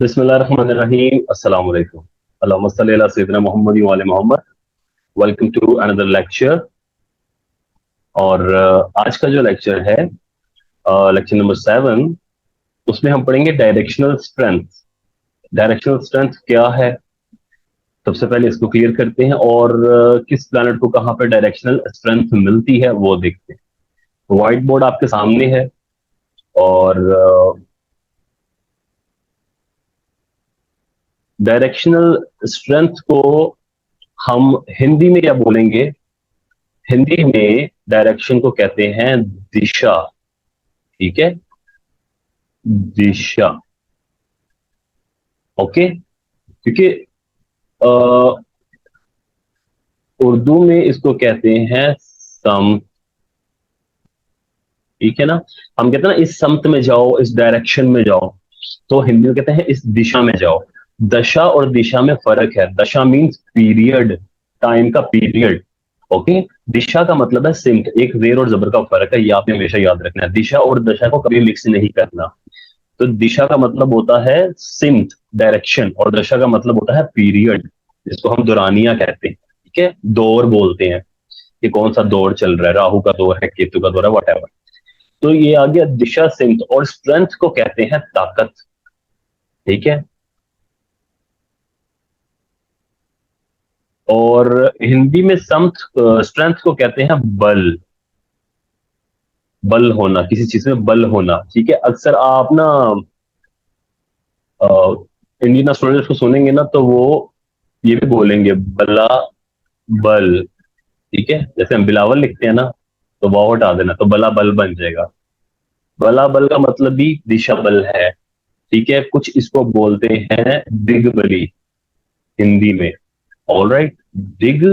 बिस्मिल्लाहिर्रहमानिर्रहीम अस्सलाम वालेकुम अल्लाहुम्मा सल्ली अला सय्यिदिना मुहम्मद व आले Mohammad. Welcome to another lecture. और आज का जो लेक्चर है, लेक्चर नंबर 7, उसमें हम पढ़ेंगे डायरेक्शनल स्ट्रेंथ। डायरेक्शनल स्ट्रेंथ क्या है, सबसे पहले इसको क्लियर करते हैं और किस प्लैनेट को कहाँ पे डायरेक्शनल स्ट्रेंथ मिलती है वो देखते हैं। व्हाइट बोर्ड आपके सामने है और डायरेक्शनल स्ट्रेंथ को हम हिंदी में क्या बोलेंगे? हिंदी में डायरेक्शन को कहते हैं दिशा। ठीक है, दिशा। ओके, क्योंकि अ, उर्दू में इसको कहते हैं सम। ठीक है ना, हम कहते हैं ना इस समत में जाओ, इस डायरेक्शन में जाओ, तो हिंदी में कहते हैं इस दिशा में जाओ। दशा और दिशा में फर्क है। दशा मीन्स पीरियड, टाइम का पीरियड। ओके, दिशा का मतलब है सिमत। एक जेर और जबर का फर्क है, ये आपने हमेशा याद रखना है। दिशा और दशा को कभी मिक्स नहीं करना। तो दिशा का मतलब होता है सिमत, डायरेक्शन, और दशा का मतलब होता है पीरियड, जिसको हम दुरानिया कहते हैं। ठीक है, दौर बोलते हैं कि कौन सा दौर चल रहा है, राहु का दौर है, केतु का दौर है, वट। तो ये आ गया दिशा, सिमत। और स्ट्रेंथ को कहते हैं ताकत। ठीक है, और हिंदी में समथ, स्ट्रेंथ को कहते हैं बल। बल होना, किसी चीज में बल होना। ठीक है, अक्सर आप ना इंडियन स्टूडेंट्स को सुनेंगे ना, तो वो ये भी बोलेंगे बला बल। ठीक है, जैसे हम बिलावल लिखते हैं ना, तो वाव हटा देना तो बला बल बन जाएगा। बला बल का मतलब भी दिशा बल है। ठीक है, कुछ इसको बोलते हैं दिग्बली हिंदी में। ऑल राइट, दिग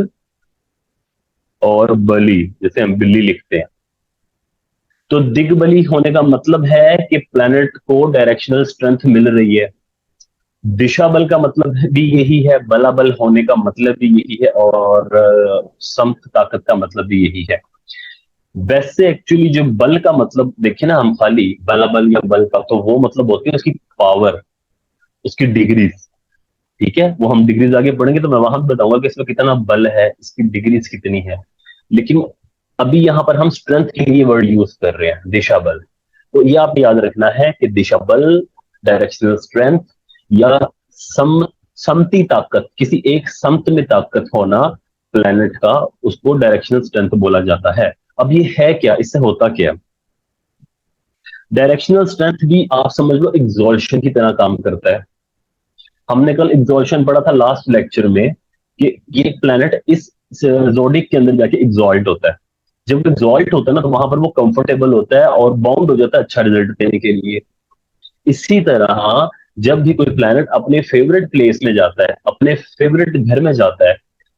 और बली, जैसे हम बिल्ली लिखते हैं। तो दिग्बली होने का मतलब है कि प्लैनेट को डायरेक्शनल स्ट्रेंथ मिल रही है। दिशा बल का मतलब भी यही है, बला बल होने का मतलब भी यही है, और समत ताकत का मतलब भी यही है। वैसे एक्चुअली जो बल का मतलब देखें ना, हम खाली बला बल या बल का, तो वो मतलब होती है उसकी पावर, उसकी डिग्रीज। ठीक है, वो हम डिग्रीज आगे पढ़ेंगे तो मैं वहां भी बताऊंगा कि इसमें कितना बल है, इसकी डिग्रीज कितनी है। लेकिन अभी यहां पर हम स्ट्रेंथ के लिए वर्ड यूज कर रहे हैं, दिशा बल। तो ये आप याद रखना है कि दिशा बल, डायरेक्शनल स्ट्रेंथ, या सम समती ताकत, किसी एक समत में ताकत होना प्लेनेट का, उसको डायरेक्शनल स्ट्रेंथ बोला जाता है। अब ये है क्या, इससे होता क्या? डायरेक्शनल स्ट्रेंथ भी आप समझ लो एग्जॉल्शन की तरह काम करता है। हमने कल एग्जॉल्शन पढ़ा था लास्ट लेक्चर में, कि ये प्लेनेट इस जोडिक के अंदर जाके एग्जॉल्ट होता है। जब एग्जॉल्ट होता है ना, तो वहां पर वो कंफर्टेबल होता है और बाउंड हो जाता है अच्छा रिजल्ट देने के लिए। इसी तरह जब भी कोई प्लेनेट अपने फेवरेट प्लेस में जाता है, अपने फेवरेट घर में जाता है,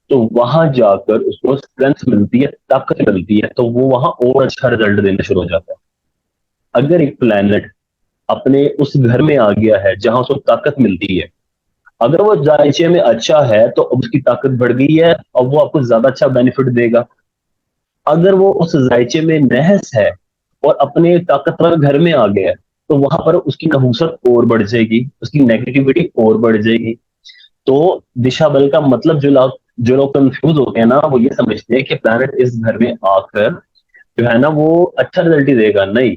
तो वहां जाकर उसको स्ट्रेंथ मिलती है, ताकत मिलती है, तो वो वहां और अच्छा रिजल्ट देना शुरू हो जाता है। अगर एक प्लेनेट अपने उस घर में आ गया है जहां उसको ताकत मिलती है, अगर वो जायचे में अच्छा है तो अब उसकी ताकत बढ़ गई है और वो आपको ज्यादा अच्छा बेनिफिट देगा। अगर वो उस जायचे में नहस है और अपने ताकतवर घर में आ गया है, तो वहां पर उसकी नहुसत और बढ़ जाएगी, उसकी नेगेटिविटी और बढ़ जाएगी। तो दिशा बल का मतलब जो लोग कंफ्यूज होते हैं ना, वो ये समझते हैं कि प्लैनेट इस घर में आकर जो है ना वो अच्छा रिजल्ट ही देगा। नहीं,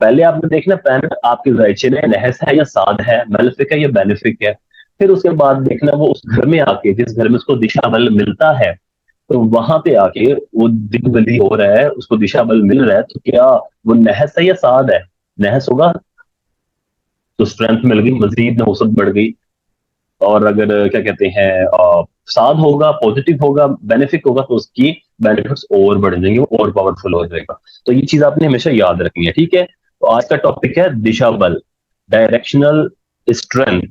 पहले आपने देखना प्लैनेट आपके जायचे में नहस है या साध है, मेलेफिक है या बेनिफिक है। फिर उसके बाद देखना वो उस घर में आके, जिस घर में उसको दिशा बल मिलता है, तो वहां पे आके वो दिग्बली हो रहा है, उसको दिशा बल मिल रहा है, तो क्या वो नहस है या साध है? नहस होगा तो स्ट्रेंथ मिल गई, मजीद नहुसत बढ़ गई। और अगर क्या कहते हैं साध होगा, पॉजिटिव होगा, बेनिफिक होगा, तो उसकी बेनिफिट्स और बढ़ जाएंगे, वो और पावरफुल हो जाएगा। तो ये चीज आपने हमेशा याद रखनी है। ठीक है, तो आज का टॉपिक है दिशा बल, डायरेक्शनल स्ट्रेंथ।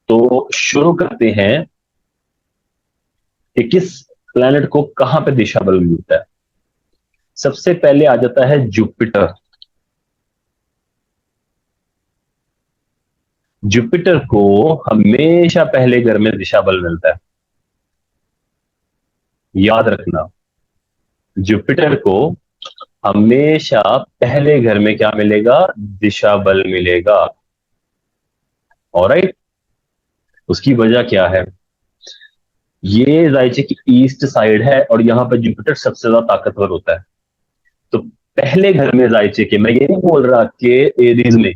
तो शुरू करते हैं कि किस प्लेनेट को कहां पे दिशा बल मिलता है। सबसे पहले आ जाता है जुपिटर। जुपिटर को हमेशा पहले घर में दिशा बल मिलता है, याद रखना। जुपिटर को हमेशा पहले घर में क्या मिलेगा? दिशा बल मिलेगा। ऑलराइट। उसकी वजह क्या है? ये जायचे की ईस्ट साइड है और यहाँ पर जुपिटर सबसे ज्यादा ताकतवर होता है। तो पहले घर में जायचे के, मैं ये नहीं बोल रहा कि एरीज में,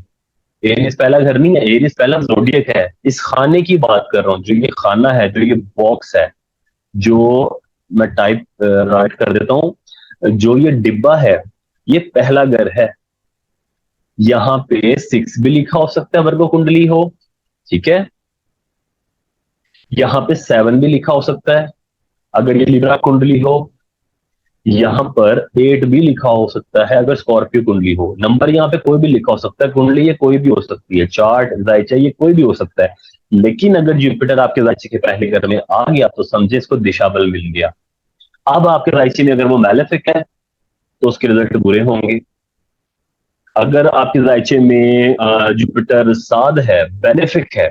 एरीज पहला घर नहीं है, एरीज पहला जोडियक है। इस खाने की बात कर रहा हूँ, जो ये खाना है, जो ये बॉक्स है, जो मैं टाइप राइट कर देता हूँ, जो ये डिब्बा है, ये पहला घर है। यहाँ पे 6 भी लिखा हो सकता है, वर्गो कुंडली हो, ठीक है। यहाँ पे 7 भी लिखा हो सकता है अगर ये लिब्रा कुंडली हो। यहाँ पर 8 भी लिखा हो सकता है अगर स्कॉर्पियो कुंडली हो। नंबर यहाँ पे कोई भी लिखा हो सकता है, कुंडली ये कोई भी हो सकती है, चार्ट जायचा ये कोई भी हो सकता है। लेकिन अगर जुपिटर आपके जायचे के पहले घर में आ गया तो समझे इसको दिशा बल मिल गया। अब आपके जायचे में अगर वो मैलेफिक है तो उसके रिजल्ट बुरे होंगे। अगर आपके जायचे में जुपिटर साध है, बेनिफिक है,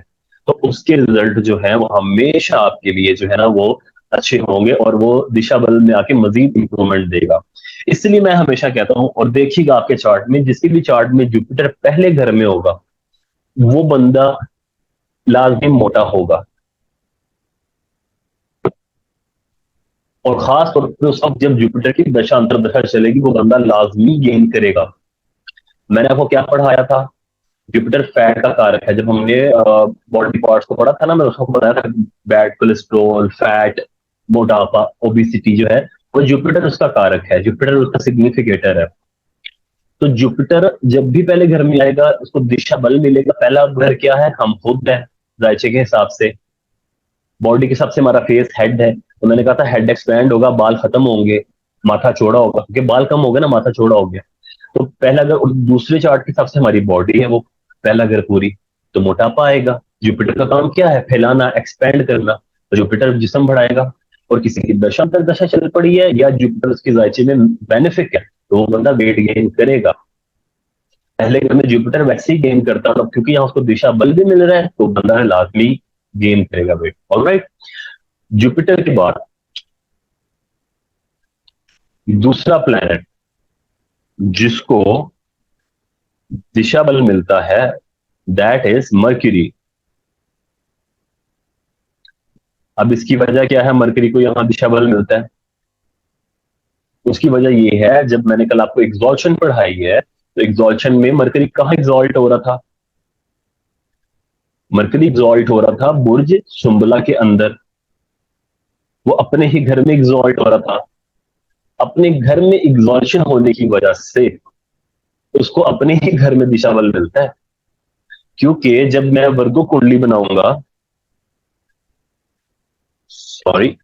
तो उसके रिजल्ट जो है वो हमेशा आपके लिए जो है ना वो अच्छे होंगे और वो दिशा बल में आके मजीद इंप्रूवमेंट देगा। इसलिए मैं हमेशा कहता हूं, और देखिएगा आपके चार्ट में, जिसके भी चार्ट में जुपिटर पहले घर में होगा वो बंदा लाजमी मोटा होगा। और खास तौर पर उस वक्त जब जुपिटर की दशा अंतर्दशा चलेगी वो बंदा लाजमी गेन करेगा। मैंने आपको क्या पढ़ाया था? जुपिटर फैट का कारक है। जब हमने बॉडी पार्ट्स को पढ़ा था ना, मैं उसको बताया था, बैड कोलेस्ट्रोल, फैट, मोटापा, ओबिसिटी जो है, वो जुपिटर उसका कारक है, जुपिटर उसका सिग्निफिकेटर है। तो जुपिटर जब भी पहले घर में आएगा उसको दिशा बल मिलेगा। पहला घर क्या है? हम खुद है, जायचे के हिसाब से, बॉडी के हिसाब से हमारा फेस हेड है। तो मैंने कहा था हेड एक्सपैंड होगा, बाल खत्म होंगे, माथा चौड़ा होगा, क्योंकि बाल कम हो गए ना, माथा चौड़ा हो गया। तो पहला अगर दूसरे चार्ट के हिसाब से हमारी बॉडी है वो पहला घर पूरी, तो मोटापा आएगा। जुपिटर का काम क्या है? फैलाना, एक्सपेंड करना। तो जुपिटर जिस्म बढ़ाएगा। और किसी की दशा अंतर दशा चल पड़ी है या जुपिटर उसकी जायचे में बेनिफिक है तो वो बंदा वेट गेन करेगा। पहले घर में जुपिटर वैसे ही गेन करता है, क्योंकि यहाँ उसको दिशा बल भी मिल रहा है तो बंदा लाजमी गेन करेगा वेट। ऑलराइट। जुपिटर के बाद दूसरा प्लैनेट जिसको दिशा बल मिलता है दैट इज मर्क्यूरी। अब इसकी वजह क्या है मरकरी को यहां दिशा बल मिलता है? उसकी वजह ये है, जब मैंने कल आपको एग्जॉल्शन पढ़ाई है तो एग्जॉल्शन में मरकरी कहाँ एग्जॉल्ट हो रहा था? मरकरी एग्जॉल्ट हो रहा था बुर्ज सुंबला के अंदर। वो अपने ही घर में एग्जॉल्ट हो रहा था। अपने घर में एग्जॉल्शन होने की वजह से उसको अपने ही घर में दिशा बल मिलता है। क्योंकि जब मैं वर्गो कुंडली बनाऊंगा, सॉरी,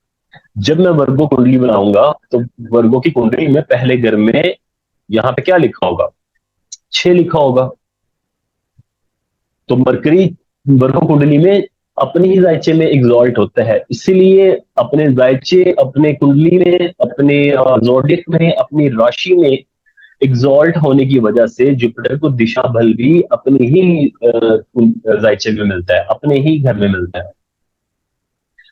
जब मैं वर्गो कुंडली बनाऊंगा तो वर्गो की कुंडली में पहले घर में यहां पे क्या लिखा होगा? 6 लिखा होगा। तो मरकरी वर्गो कुंडली में अपने ही जायचे में एग्जॉल्ट होता है, इसीलिए अपने जायचे, अपने कुंडली में, अपने जोडिक में, अपनी राशि में एग्जॉल्ट होने की वजह से जुपिटर को दिशा बल भी अपने ही जायचे में मिलता है, अपने ही घर में मिलता है।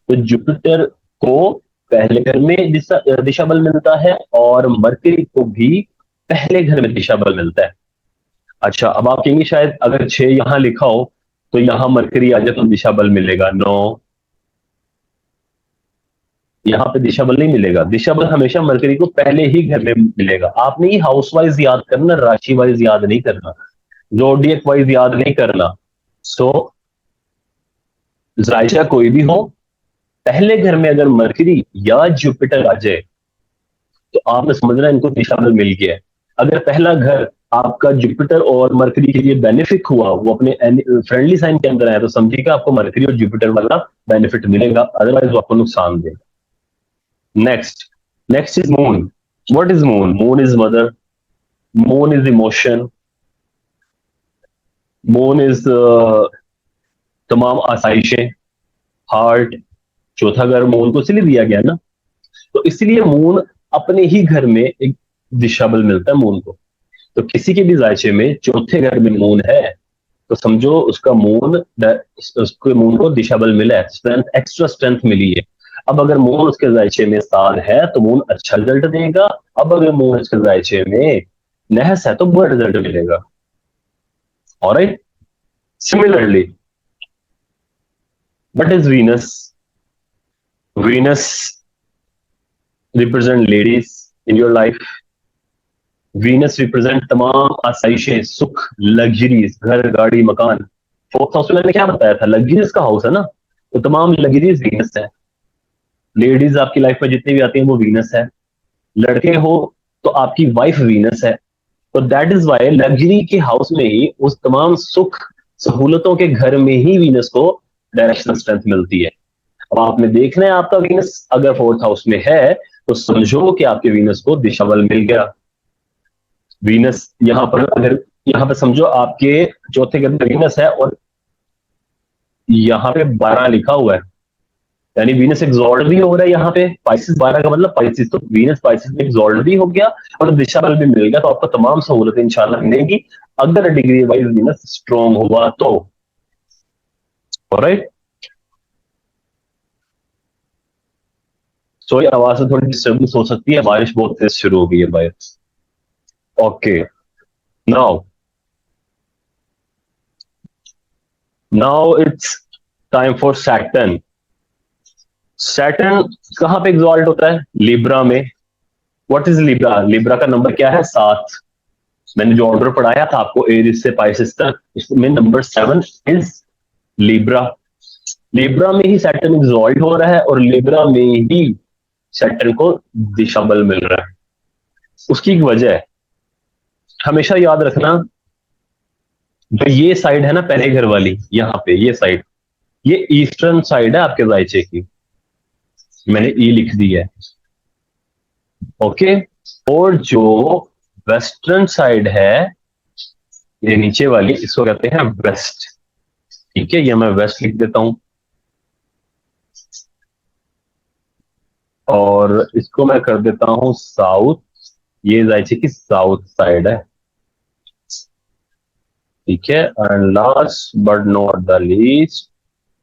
तो जुपिटर को पहले घर में दिशा बल मिलता है और मरकरी को भी पहले घर में दिशा बल मिलता है। अच्छा, अब आप कहेंगे शायद अगर 6 यहां लिखा हो तो यहां मरकरी आ जाए तो दिशा बल मिलेगा। नो, यहाँ पे दिशा बल नहीं मिलेगा। दिशा बल हमेशा मरकरी को पहले ही घर में मिलेगा। आपने ही हाउस वाइज याद करना, राशि वाइज याद नहीं करना, जोडियक वाइज याद नहीं करना। सो जायचा कोई भी हो, पहले घर में अगर मरकरी या जुपिटर आ जाए तो आपने समझना इनको दिशा बल मिल गया है। अगर पहला घर आपका जुपिटर और मरकरी के लिए बेनिफिट हुआ, वो अपने फ्रेंडली साइन के अंदर आया, तो समझिएगा आपको मरकरी और जुपिटर वाला बेनिफिट मिलेगा, अदरवाइज वो आपको नुकसान देगा। Next, next is moon. What is moon? Moon is mother, moon is emotion, moon is तमाम आसाइशें, हार्ट। चौथा घर मून को इसलिए दिया गया ना, तो इसलिए मून अपने ही घर में एक दिशा बल मिलता है मून को। तो किसी के भी जायचे में चौथे घर में मून है तो समझो उसका मून, उसके मून को दिशा बल मिला है, स्ट्रेंथ, एक्स्ट्रा स्ट्रेंथ मिली है। अब अगर मून उसके जायचे में साल है तो मून अच्छा रिजल्ट देगा, अब अगर मून उसके जायचे में नहस है तो बुरा रिजल्ट मिलेगा। Alright, similarly what is Venus? Venus represent ladies in your life. Venus represent तमाम आसाइशें, सुख, लग्जरीज, घर, गाड़ी, मकान। फोर्थ हाउस में मैंने क्या बताया था, लग्जरीज का हाउस है ना, तो तमाम लग्जरीज वीनस है। लेडीज आपकी लाइफ में जितनी भी आती हैं वो वीनस है। लड़के हो तो आपकी वाइफ वीनस है। तो दैट इज वाई लग्जरी के हाउस में ही, उस तमाम सुख सहूलतों के घर में ही वीनस को डायरेक्शनल स्ट्रेंथ मिलती है। अब आपने देखना है आपका वीनस अगर फोर्थ हाउस में है तो समझो कि आपके वीनस को दिशा बल मिल गया। वीनस यहां पर अगर, यहां पर समझो आपके चौथे घर में वीनस है और यहाँ पे 12 लिखा हुआ है, यानी वीनस एक्सॉल्ट भी हो रहा है यहाँ पे। पाइसिस 12 का मतलब पाइसिस, तो वीनस पाइसिस में एक्सॉल्ट भी हो गया और दिशा बल भी मिल गया, तो आपको तमाम सहूलतें इंशाल्लाह मिलेंगी अगर डिग्री वाइज वीनस स्ट्रॉन्ग हुआ तो। ऑलराइट, सॉरी आवाज में थोड़ी डिस्टर्बेंस हो सकती है, बारिश बहुत तेज शुरू हो गई है भाई। Okay, now now it's time for Saturn. Saturn कहां पे एग्जॉल्ट होता है? लिब्रा में। What is Libra? लिब्रा का नंबर क्या है? 7। मैंने जो ऑर्डर पढ़ाया था आपको एरिस से पाइसेस तक, इसमें नंबर 7 इज लिब्रा। लिब्रा में ही सैटर्न एग्जॉल्ट हो रहा है और लिब्रा में ही सैटर्न को दिशा बल मिल रहा है। उसकी एक वजह है, हमेशा याद रखना, जो ये साइड है ना पहले घर वाली, यहाँ पे ये साइड, ये ईस्टर्न साइड है आपके जायचे की, मैंने ई लिख दी है। ओके, और जो वेस्टर्न साइड है, ये नीचे वाली, इसको कहते हैं वेस्ट। ठीक है, ये मैं वेस्ट लिख देता हूं और इसको मैं कर देता हूं साउथ। ये जायचे की साउथ साइड है। ठीक है, and last but not the least,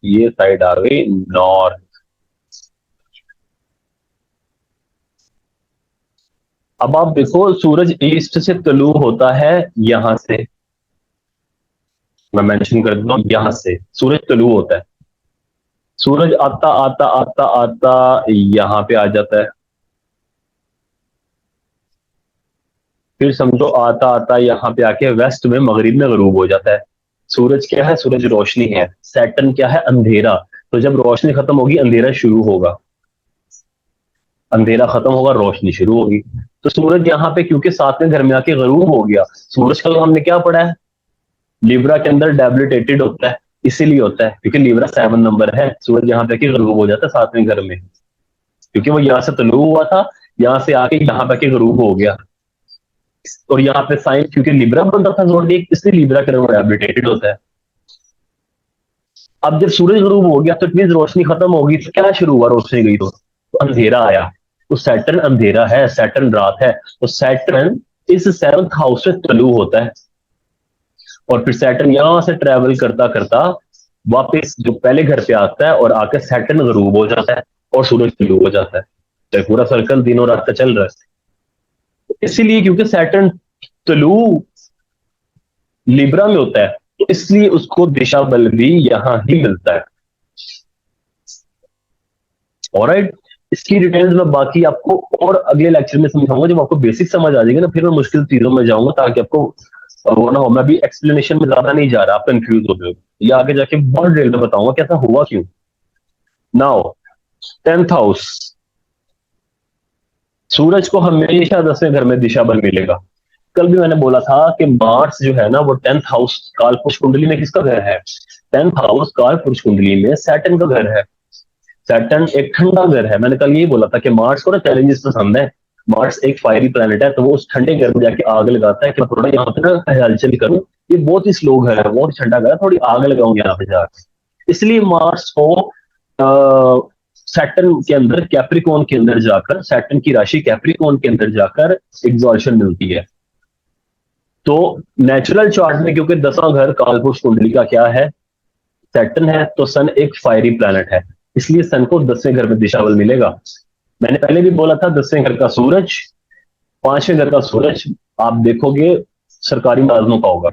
ये साइड आ गई नॉर्थ। अब आप देखो, सूरज ईस्ट से तलू होता है यहां से, मैं मेंशन कर देता हूं, यहां से सूरज तलू होता है। सूरज आता आता आता आता यहां पे आ जाता है, फिर समझो आता आता यहाँ पे आके वेस्ट में मगरिब में गरूब हो जाता है। सूरज क्या है? सूरज रोशनी है। सैटर्न क्या है? अंधेरा। तो जब रोशनी खत्म होगी अंधेरा शुरू होगा, अंधेरा खत्म होगा रोशनी शुरू होगी। तो सूरज यहाँ पे क्योंकि सातवें घर में आके गरूब हो गया, सूरज का हमने क्या पढ़ा है, लिब्रा के अंदर डेबिलिटेटेड होता है, इसीलिए होता है क्योंकि लिब्रा 7 नंबर है। सूरज यहाँ पे आके गरूब हो जाता है सातवें घर में, क्योंकि वो यहाँ से तलू हुआ था, यहाँ से आके यहाँ पे आके गरूब हो गया। और यहाँ पे साइन क्योंकि लिब्रा बनता था जोडिएक, इसलिए लिब्रा के अंदर डेबिलिटेटेड होता है। अब जब सूरज गरूब हो गया तो इतनी रोशनी खत्म होगी, तो क्या शुरू हुआ? रोशनी गई तो अंधेरा आया। तो सैटर्न अंधेरा है, सैटर्न रात है, तो सैटर्न इस 7th हाउस से तलू होता है और फिर सैटर्न यहां से ट्रेवल करता करता वापस जो पहले घर पे आता है और आकर सैटर्न गरूब हो जाता है और सूरज तलू हो जाता है। तो पूरा सर्कल दिनों रात का चल रहा है। इसीलिए क्योंकि सैटर्न तलू लिब्रा में होता है, तो इसलिए उसको दिशा बल भी यहां ही मिलता है। ऑलराइट, इसकी डिटेल्स मैं बाकी आपको और अगले लेक्चर में समझाऊंगा, जब आपको बेसिक समझ आ जाएगी ना, फिर मैं मुश्किल चीजों में जाऊंगा ताकि आपको वो ना हो। मैं भी एक्सप्लेनेशन में ज्यादा नहीं जा रहा, आप कंफ्यूज हो गए, ये आगे जाके बहुत डिटेल में बताऊंगा कैसा हुआ क्यों। नाउ 10th हाउस, सूरज को हमेशा 10वें घर में दिशा बल मिलेगा। कल भी मैंने बोला था कि मार्स जो है ना वो 10th हाउस काल पुरुष कुंडली में किसका घर है? 10th हाउस काल पुरुष कुंडली में सैटर्न का घर है। सैटर्न एक ठंडा घर है, मैंने कल यही बोला था कि मार्स को ना चैलेंजेस पसंद है। मार्स एक फायरी प्लेनेट है, तो वो उस ठंडे घर में जाके आग लगाता है कि मैं थोड़ा यहाँ पे ना हलचल करूँ। ये बहुत ही स्लो घर है, बहुत ही ठंडा घर है, थोड़ी आग लगाऊं यहाँ पे जाकर। इसलिए मार्स को सैटर्न के अंदर, कैप्रिकॉन के अंदर जाकर, सैटर्न की राशि कैप्रिकॉन के अंदर जाकर एग्जॉल्शन मिलती है। तो नेचुरल चार्ट में क्योंकि 10वां घर कालपुरुष कुंडली का क्या है? सैटर्न है, तो सन एक फायरी प्लैनेट है। इसलिए सन को 10वें घर में दिशा बल मिलेगा। मैंने पहले भी बोला था 10वें घर का सूरज, 5वें घर का सूरज आप देखोगे सरकारी मुलाजमों का होगा।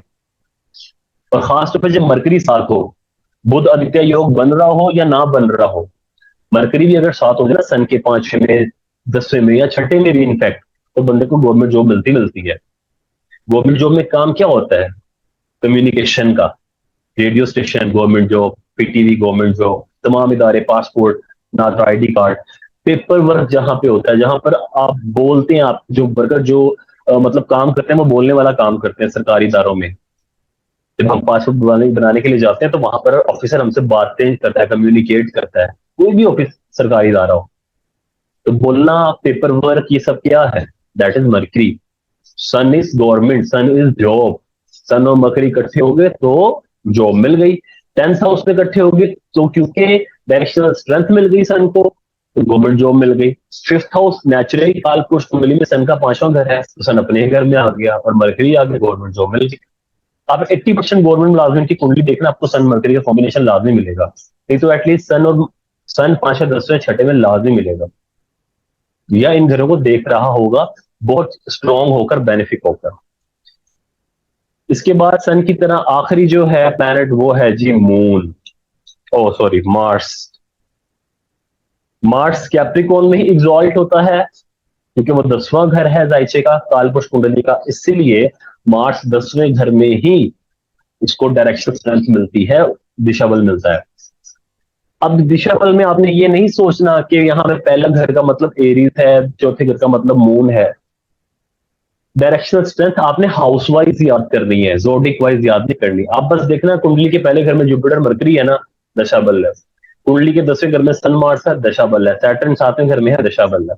और खास तौर पर जब मरकरी साथ हो, बुध आदित्य योग बन रहा हो या ना बन रहा हो, मरकरी भी अगर साथ हो जाए ना सन के 5वें में, 10वें में या छठे में भी इनफैक्ट, तो बंदे को गवर्नमेंट जॉब मिलती मिलती है। गवर्नमेंट जॉब में काम क्या होता है? कम्युनिकेशन का, radio station government job, PTV government job, तमाम इदारे, पासपोर्ट, नाता, आईडी कार्ड, पेपर वर्क जहां पे होता है, जहां पर आप बोलते हैं, आप जो वर्कर जो मतलब काम करते हैं वो बोलने वाला काम करते हैं सरकारी इदारों में। जब हम पासपोर्ट बनाने के लिए जाते हैं तो वहां पर ऑफिसर हमसे बातें करता है, कम्युनिकेट करता है, कोई भी ऑफिस सरकारी इदारा हो। तो बोलना, पेपर वर्क, ये सब क्या है? That is mercury. Sun is government, sun is job. Sun और मकरी इकट्ठे हो गए तो जॉब मिल गई। 10th हाउस में इकट्ठे हो गए तो क्योंकि डायरेक्शनल स्ट्रेंथ मिल गई सन को, तो गवर्नमेंट जॉब मिल गई। 5th हाउस नेचुरली काल पुरुष कुंडली में सन का 5वां घर है, तो सन अपने ही घर में आ गया और मरकरी आ गया, गवर्नमेंट जॉब मिल गई। आप 80% गवर्नमेंट मुलाजिम की कुंडली देखना, आपको सन मरकरी का कॉम्बिनेशन लाजमी मिलेगा, नहीं तो एटलीस्ट सन और सन 5वें 10वें छठे में लाजमी मिलेगा, या इन घरों को देख रहा होगा बहुत स्ट्रांग होकर, बेनिफिक होकर। इसके बाद सन की तरह आखिरी जो है प्लैनेट वो है जी मून, ओ सॉरी मार्स। मार्स कैप्रिकॉर्न में ही एग्जॉल्ट होता है क्योंकि वो 10वां घर है जायचे का, कालपुरुष कुंडली का, इसीलिए मार्स 10वें घर में ही इसको डायरेक्शन स्ट्रेंथ मिलती है, दिशा बल मिलता है। अब दिशा बल में आपने ये नहीं सोचना कि यहाँ पे पहला घर का मतलब एरीज है, चौथे घर का मतलब मून है। डायरेक्शनल स्ट्रेंथ आपने हाउस वाइज याद करनी है, जोडिक वाइज याद नहीं करनी। आप बस देखना कुंडली के पहले घर में जुपिटर मरकरी है ना, दशा बल है। कुंडली के 10वें घर में सन मार्स है, दशा बल है। सैटर्न 7वें घर में है, दशा बल है।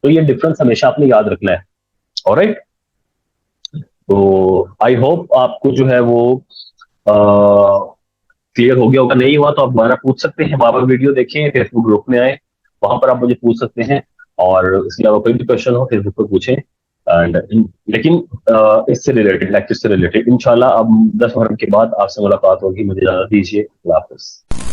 तो ये डिफरेंस हमेशा आपने याद रखना है। ऑलराइट, तो आई होप आपको जो है वो क्लियर हो गया होगा। नहीं हुआ तो आप दोबारा पूछ सकते हैं, वहां पर वीडियो देखें, फेसबुक ग्रुप में आए, वहां पर आप मुझे पूछ सकते हैं। और इसके अलावा कोई भी क्वेश्चन हो फेसबुक पर पूछें। एंड लेकिन इससे रिलेटेड, लेक्चर से रिलेटेड इंशाल्लाह अब 10 मिनट के बाद आपसे मुलाकात होगी। मुझे इजाजत दीजिए, अल्लाह हाफिज।